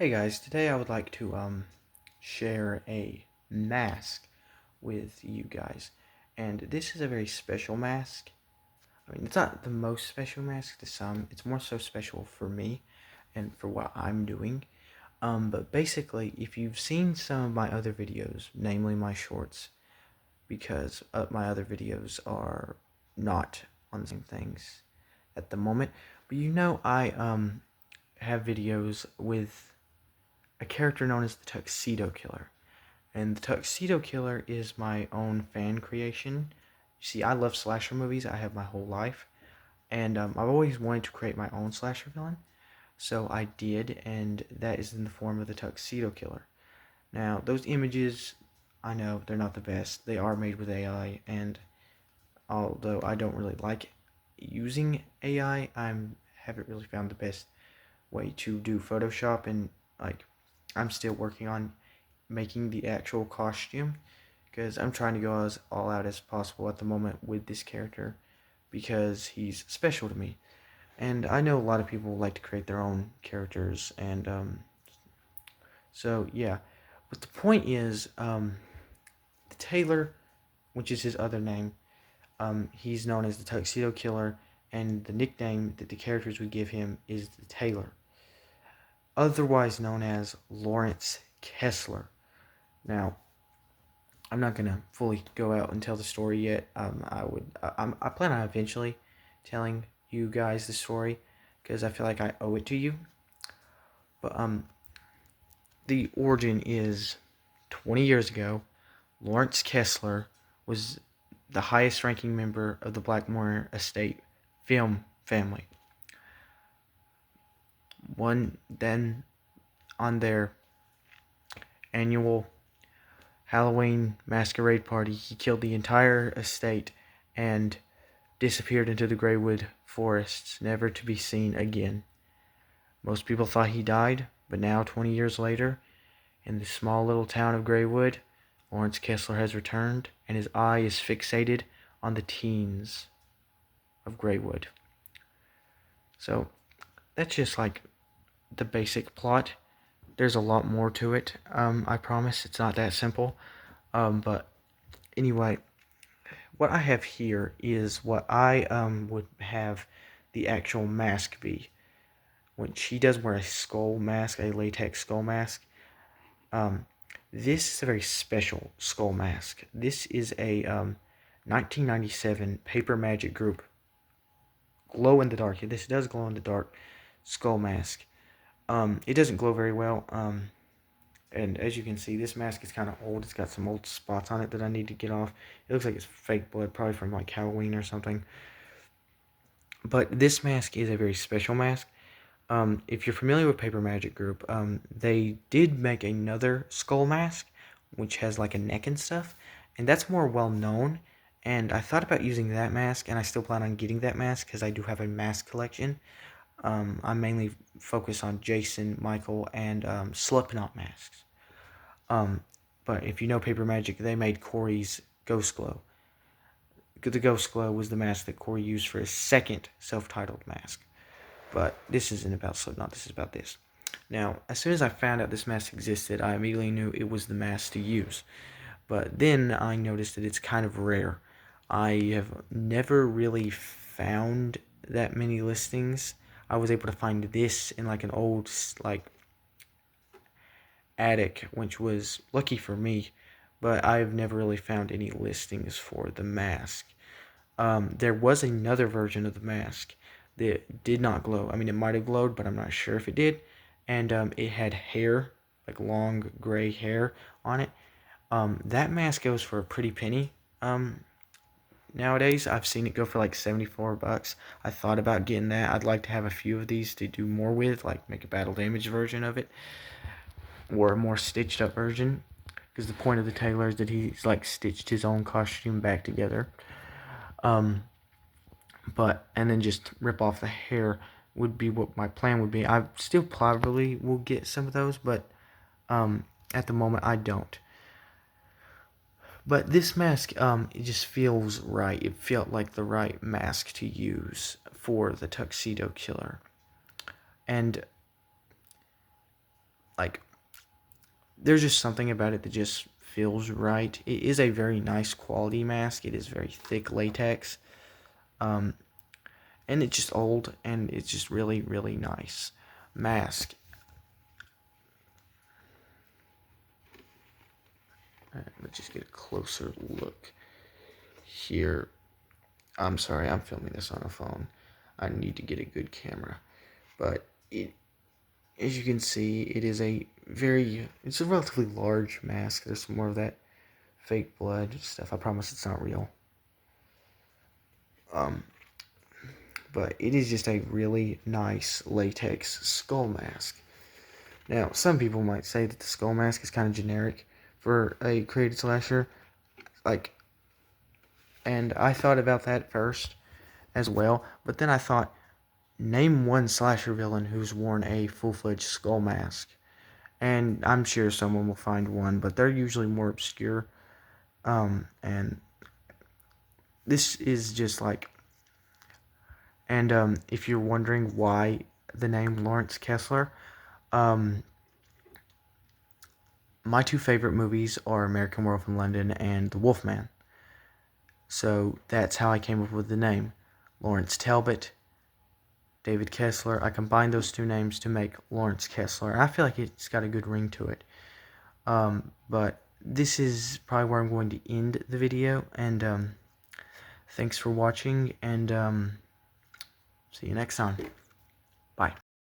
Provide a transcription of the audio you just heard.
Hey guys, today I would like to share a mask with you guys. And this is a very special mask. I mean, it's not the most special mask to some. It's more so special for me and for what I'm doing. But basically, if you've seen some of my other videos, namely my shorts, because my other videos are not on the same things at the moment, but I have videos with a character known as the Tuxedo Killer. And the Tuxedo Killer is my own fan creation. You see, I love slasher movies. I have my whole life. And I've always wanted to create my own slasher villain. So I did, and that is in the form of the Tuxedo Killer. Now, those images, I know they're not the best. They are made with AI, and although I don't really like using AI, haven't really found the best way to do Photoshop, and like I'm still working on making the actual costume because I'm trying to go as all out as possible at the moment with this character because he's special to me. And I know a lot of people like to create their own characters, and so yeah. But the point is, the Taylor, which is his other name, he's known as the Tuxedo Killer, and the nickname that the characters would give him is the Taylor, otherwise known as Lawrence Kessler. Now, I'm not gonna fully go out and tell the story yet. I plan on eventually telling you guys the story because I feel like I owe it to you. But the origin is 20 years ago. Lawrence Kessler was the highest-ranking member of the Blackmore Estate film family. One then on their annual Halloween masquerade party, he killed the entire estate and disappeared into the Greywood forests, never to be seen again. Most people thought he died, but now, 20 years later, in the small little town of Greywood, Lawrence Kessler has returned, and his eye is fixated on the teens of Greywood. So, that's just like the basic plot. There's a lot more to it. I promise it's not that simple. But anyway, what I have here is what I would have the actual mask be. When she does wear a skull mask, a latex skull mask, um, this is a very special skull mask. This is a 1997 Paper Magic Group glow in the dark. This does glow in the dark skull mask. It doesn't glow very well. And as you can see, this mask is kind of old. It's got some old spots on it that I need to get off. It looks like it's fake blood, probably from like Halloween or something. But this mask is a very special mask. If you're familiar with Paper Magic Group, they did make another skull mask, which has like a neck and stuff, and that's more well known. And I thought about using that mask, and I still plan on getting that mask because I do have a mask collection. I mainly focus on Jason, Michael, and Slipknot masks. But if you know Paper Magic, they made Corey's Ghost Glow. The Ghost Glow was the mask that Corey used for his second self-titled mask. But this isn't about Slipknot, this is about this. Now, as soon as I found out this mask existed, I immediately knew it was the mask to use. But then I noticed that it's kind of rare. I have never really found that many listings. I was able to find this in like an old like attic, which was lucky for me, but I've never really found any listings for the mask. There was another version of the mask that did not glow. I mean, it might have glowed, but I'm not sure if it did. And it had hair, like long gray hair on it. That mask goes for a pretty penny. Nowadays, I've seen it go for like $74. I thought about getting that. I'd like to have a few of these to do more with, like make a battle damage version of it, or a more stitched up version. Because the point of the tailor is that he's like stitched his own costume back together. And then just rip off the hair would be what my plan would be. I still probably will get some of those, but at the moment I don't. But this mask, it just feels right. It felt like the right mask to use for the Tuxedo Killer. And like, there's just something about it that just feels right. It is a very nice quality mask. It is very thick latex. And it's just old, and it's just really, really nice mask. Let's just get a closer look here. I'm sorry, I'm filming this on a phone. I need to get a good camera. But as you can see, it's a relatively large mask. There's some more of that fake blood stuff. I promise it's not real. But it is just a really nice latex skull mask. Now, some people might say that the skull mask is kind of generic for a created slasher, like, and I thought about that first as well, but then I thought, name one slasher villain who's worn a full-fledged skull mask. And I'm sure someone will find one, but they're usually more obscure. And this is just like, and if you're wondering why the name Lawrence Kessler, my two favorite movies are American Werewolf in London and The Wolfman. So that's how I came up with the name. Lawrence Talbot, David Kessler. I combined those two names to make Lawrence Kessler. I feel like it's got a good ring to it. But this is probably where I'm going to end the video. And thanks for watching, and see you next time. Bye.